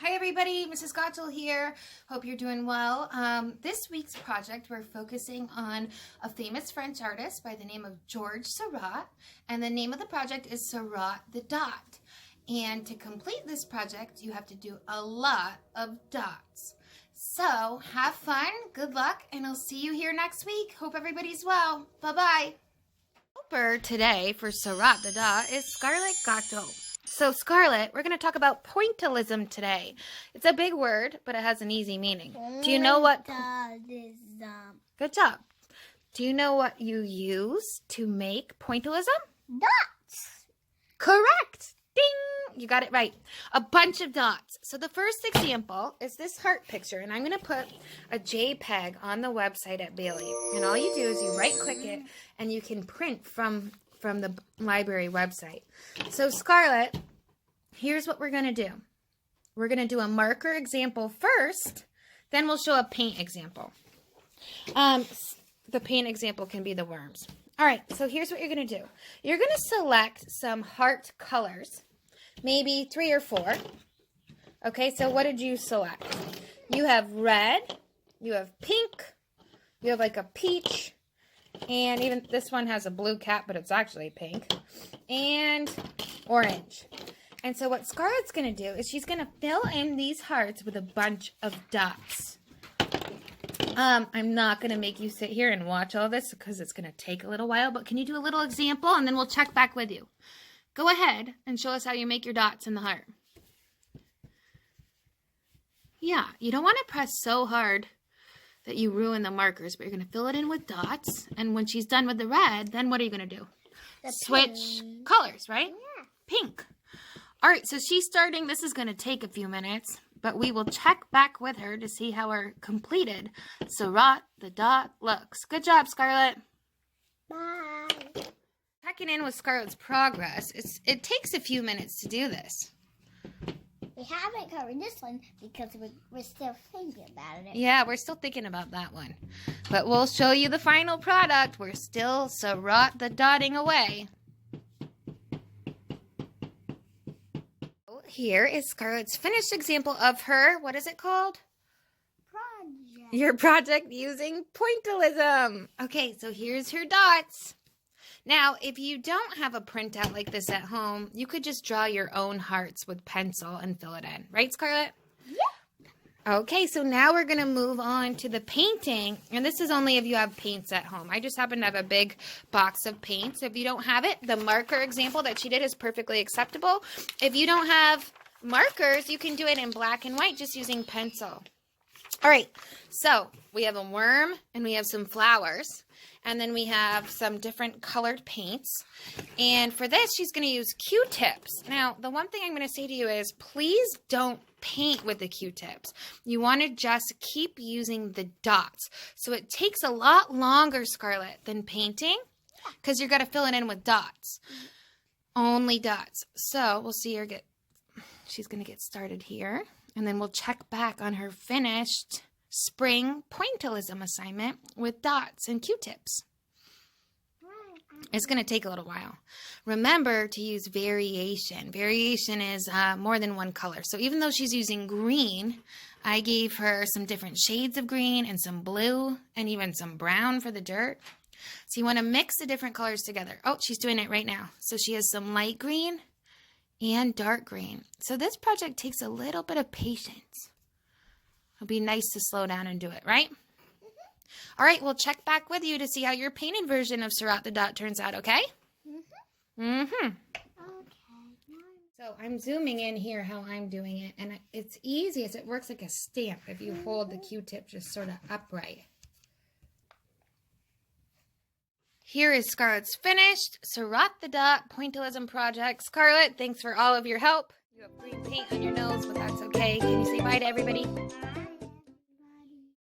Hi everybody, Mrs. Gotchel here. Hope you're doing well. This week's project, we're focusing on a famous French artist by the name of George Seurat, and the name of the project is Seurat the Dot. And to complete this project, you have to do a lot of dots. So have fun, good luck, and I'll see you here next week. Hope everybody's well. Bye-bye. Helper today for Seurat the Dot is Scarlett Gotchel. So Scarlett, we're going to talk about pointillism today. It's a big word, but it has an easy meaning. Do you know what... Good job. Do you know what you use to make pointillism? Dots. Correct. Ding! You got it right. A bunch of dots. So the first example is this heart picture, and I'm going to put a JPEG on the website at Bailey. And all you do is you right-click it, and you can print from the library website. So Scarlett, here's what we're going to do. We're going to do a marker example first, then we'll show a paint example. The paint example can be the worms. All right, so here's what you're going to do. You're going to select some heart colors, maybe 3 or 4. Okay, so what did you select? You have red, you have pink, you have like a peach, and even this one has a blue cap, but it's actually pink, and orange. And so what Scarlett's going to do is she's going to fill in these hearts with a bunch of dots. I'm not going to make you sit here and watch all this because it's going to take a little while, but can you do a little example and then we'll check back with you. Go ahead and show us how you make your dots in the heart. Yeah, you don't want to press so hard that you ruin the markers, but you're going to fill it in with dots, and when she's done with the red, then what are you going to do? Switch colors, right? Yeah. Pink. All right, so she's starting. This is going to take a few minutes, but we will check back with her to see how our completed Seurat the Dot looks. Good job, Scarlett. Bye. Checking in with Scarlett's progress. It takes a few minutes to do this. We haven't covered this one because we're still thinking about it. Yeah, we're still thinking about that one. But we'll show you the final product. We're still Seurat the Dotting away. Here is Scarlett's finished example of her, what is it called? Project. Your project using pointillism. Okay, so here's her dots. Now, if you don't have a printout like this at home, you could just draw your own hearts with pencil and fill it in. Right, Scarlett? Yep. Okay, so now we're going to move on to the painting. And this is only if you have paints at home. I just happen to have a big box of paints. If you don't have it, the marker example that she did is perfectly acceptable. If you don't have markers, you can do it in black and white just using pencil. All right, so we have a worm and we have some flowers. And then we have some different colored paints. And for this, she's going to use Q-tips. Now, the one thing I'm going to say to you is please don't paint with the Q-tips. You want to just keep using the dots. So it takes a lot longer, Scarlett, than painting because you've got to fill it in with dots. Only dots. So we'll see her she's going to get started here. And then we'll check back on her finished spring pointillism assignment with dots and Q-tips. It's going to take a little while. Remember to use variation. Variation is more than one color. So even though she's using green, I gave her some different shades of green and some blue and even some brown for the dirt. So you want to mix the different colors together. Oh, she's doing it right now. So she has some light green and dark green. So this project takes a little bit of patience. It'll be nice to slow down and do it, right? All right, we'll check back with you to see how your painted version of Seurat the Dot turns out, okay? Okay. So I'm zooming in here how I'm doing it, and it's easy as it works like a stamp if you hold the Q-tip just sort of upright. Here is Scarlett's finished Seurat the Dot pointillism project. Scarlett, thanks for all of your help. You have green paint on your nose, but that's okay. Can you say bye to everybody?